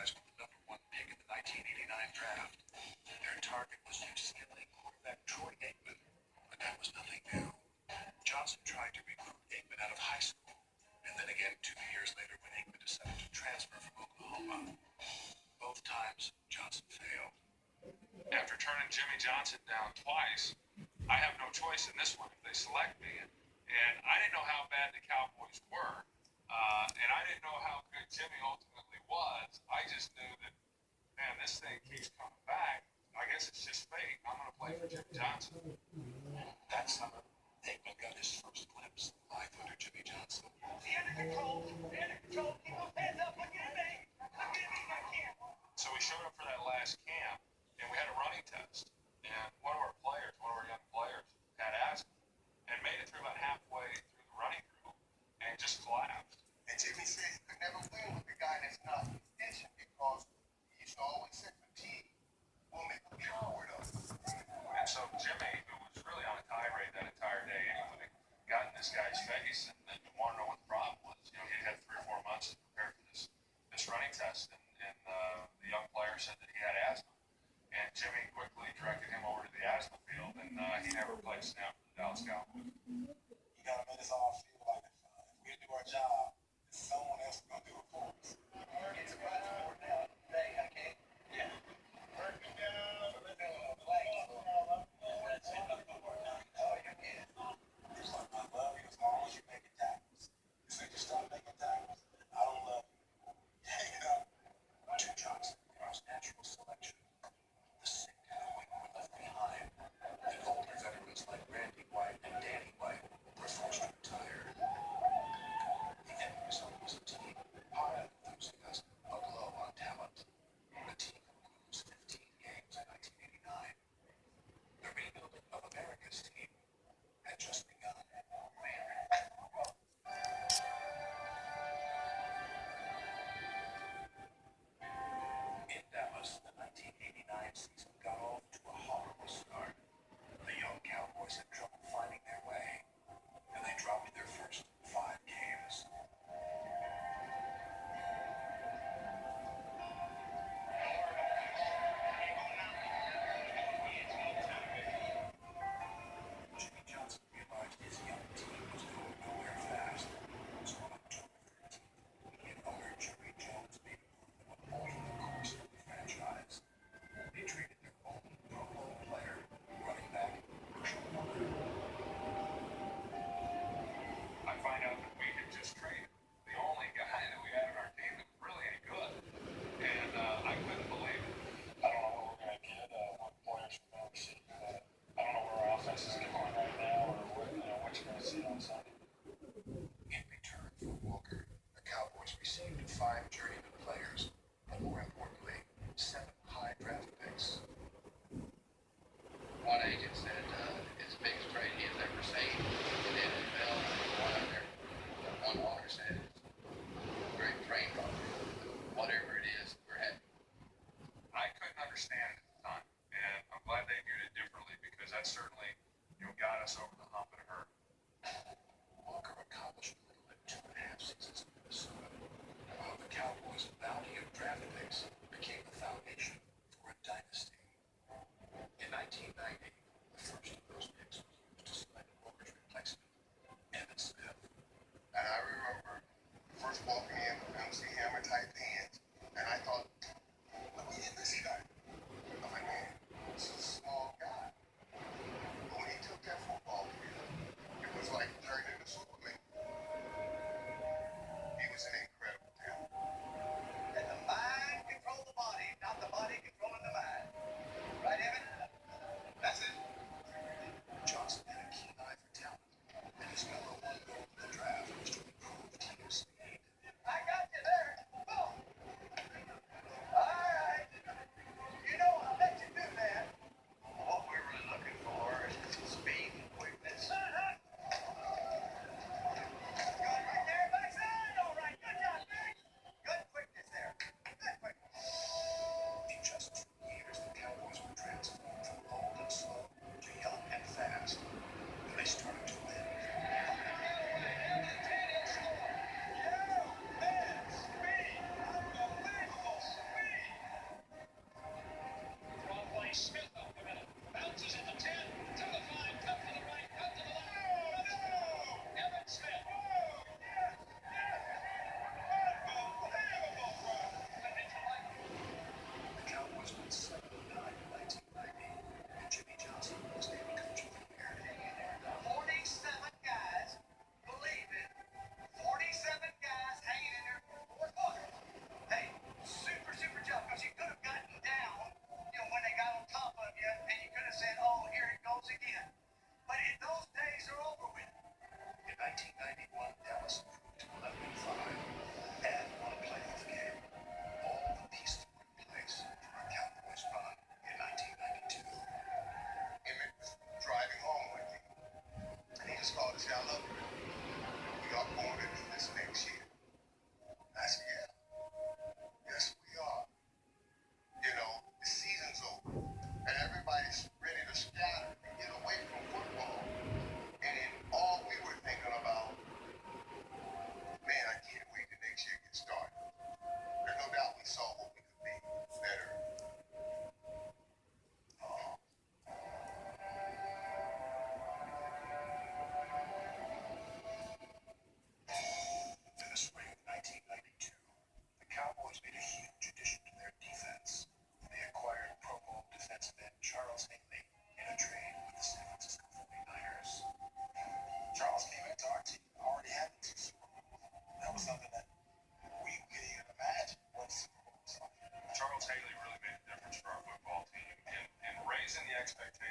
guys were the #1 pick in the 1989 draft. Their target was UCLA quarterback Troy Aikman, but that was nothing new. Johnson tried to recruit Aikman out of high school, and then again 2 years later when Aikman decided to transfer from Oklahoma. Both times, Johnson failed. After turning Jimmy Johnson down twice, I have no choice in this one if they select me. And I didn't know how bad the Cowboys were, and I didn't know how good Jimmy ultimately was. I just knew that, man, this thing keeps coming back. I guess it's just fate. I'm going to play for Jimmy Johnson. That summer, Aikman got his first glimpse of life under Jimmy Johnson. He under control. Keep those hands up. Look at me. I can't. So we showed up for that last camp, and we had a running test. And one of our young players, had asthma and made it through about halfway through the running group and just collapsed. And Jimmy said he could never win with the guy that's not pitching because he used to always say fatigue will make a coward of him. And so Jimmy, who was really on a tirade that entire day anyway, got in this guy's face and wanted to know what the problem was. He had 3 or 4 months to prepare for this running test, and the young player said that he had asthma. And Jimmy quickly directed him over to the asthma field, and he never played a snap for the Dallas Cowboys. You gotta make us all feel like if we do our job, someone else is gonna do it for us. It's about to work now. Hey, okay? Yeah. Working down, that's it. Oh, you can. It's like I love you as long as you make it tackles. As soon as you stop making tackles, I don't love you. Hang it up. Jim Johnson was natural selection. The sick and the weak were left behind. The older veterans like Randy White and Danny White were forced to retire. He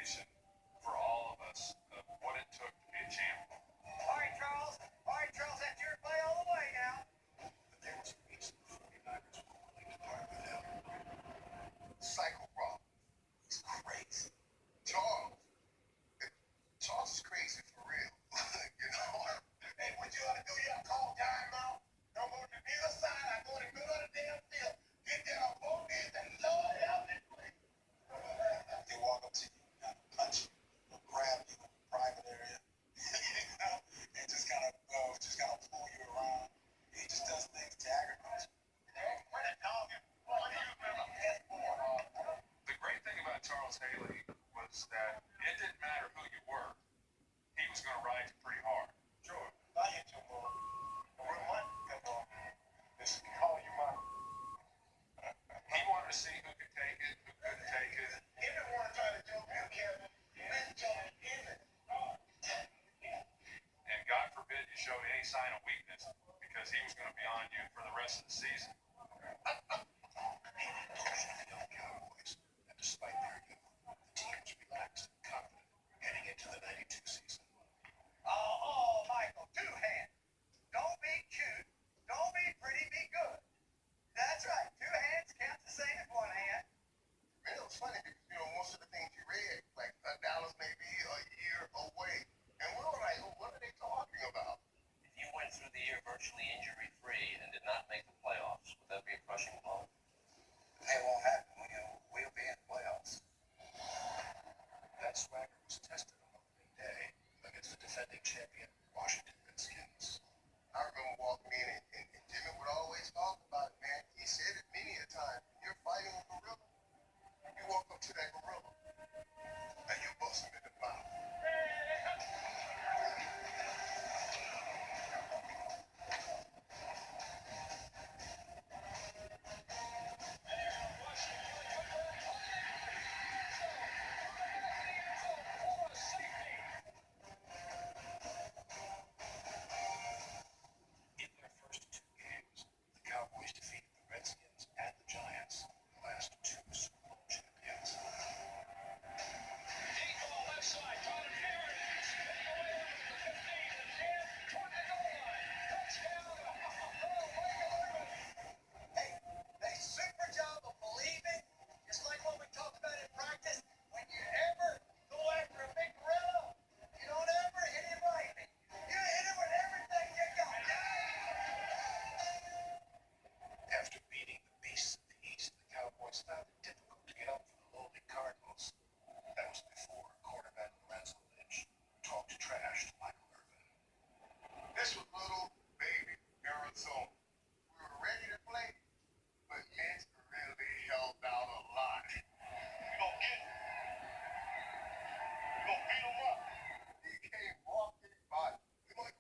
appreciation for all of us of what it took to be a champion. All right, Charles. That's your play all the way now. But there was a reason the 49ers were willing to part with him. Psycho Rob. He's crazy. Charles is crazy for real. You know? Hey, what you ought to do, you ought to call time out. Don't go to neither side. I go to the middle of the damn field. Get there on both ends and Lord help me, please. They walk up to you, punch you, grab you in the private area, and just kind of pull you around. He just does things to aggravate you. Where the dog is? Boy, you remember that boy. The great thing about Charles Haley was that it didn't matter who you were, he was going to ride you pretty hard. Sure. I hit you, boy. Room one, come on. This is call you mine. He wanted to see who could take it, who couldn't take it. He didn't want to try to jump you, Kevin. Then jump in it. And God forbid you showed any sign of weakness because he was going to be on you for the rest of the season. The Cowboys, and despite their youth, the team was relaxed and confident heading into the '92 season. Oh, Michael, two hands. Don't be cute. Don't be pretty, be good. That's right. Two hands counts the same as one hand. Man, it was funny because, most of the things you read, like Dallas may be a year away. And we were like, well, what are they talking about? If you went through the year virtually injury-free and did not make the playoffs, would that be a crushing blow? It won't happen. We'll be in the playoffs. That swagger was tested on opening day against the defending champion Washington Redskins. I remember walking in and Jimmy would always talk about it, man. He said it many a time. You're fighting a gorilla. You walk up to that gorilla and you bust him in the mouth. In their first two games, the Cowboys defeated the Redskins and the Giants, the last two Super Bowl champions. A super job of believing, just like what we talked about in practice. When you ever go after a big gorilla, you don't ever hit him lightly. You hit him with everything you got. After beating the beasts of the East, the Cowboys found it difficult to get up for the lowly Cardinals. That was before quarterback Lorenzo Lynch talked trash to Michael Irvin. This was little baby Arizona. We were ready to play, but Lynch really held out a lot. We gonna get him. We gonna beat him up. He came walking by. He like,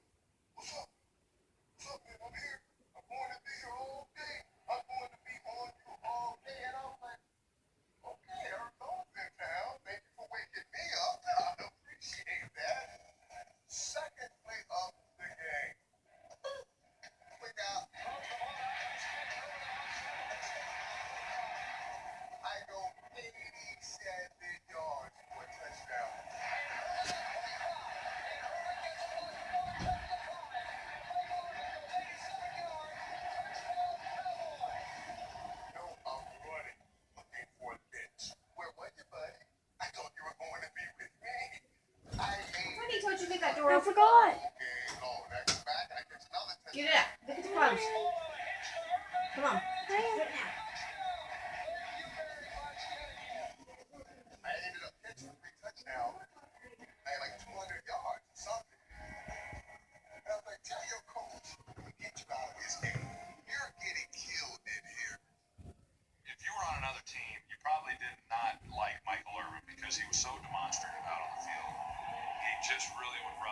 what's up? What's up, man? I'm here. I'm going to be here all day. I'm going to be on you all day. And I was like, okay, Arizona's in town. Thank you for waking me up. I appreciate that. Second play of the game. Look out. I go 87 yards for a touchdown. No, I'm running, looking for Lynch. Where was you, buddy? I thought you were going to be with me. I ain't. What told you to leave that door I open? forgot. Okay, Lord, I go back and I catch another touchdown. Get it out. Look at the clothes. Come on. Do it now. I ended up catching 3 touchdowns. I had like 200 yards or something. And I was like, tell your coach, I'm going to get you out of this game. You're getting killed in here. If you were on another team, you probably did not like Michael Irvin because he was so demonstrative out on the field. He just really would run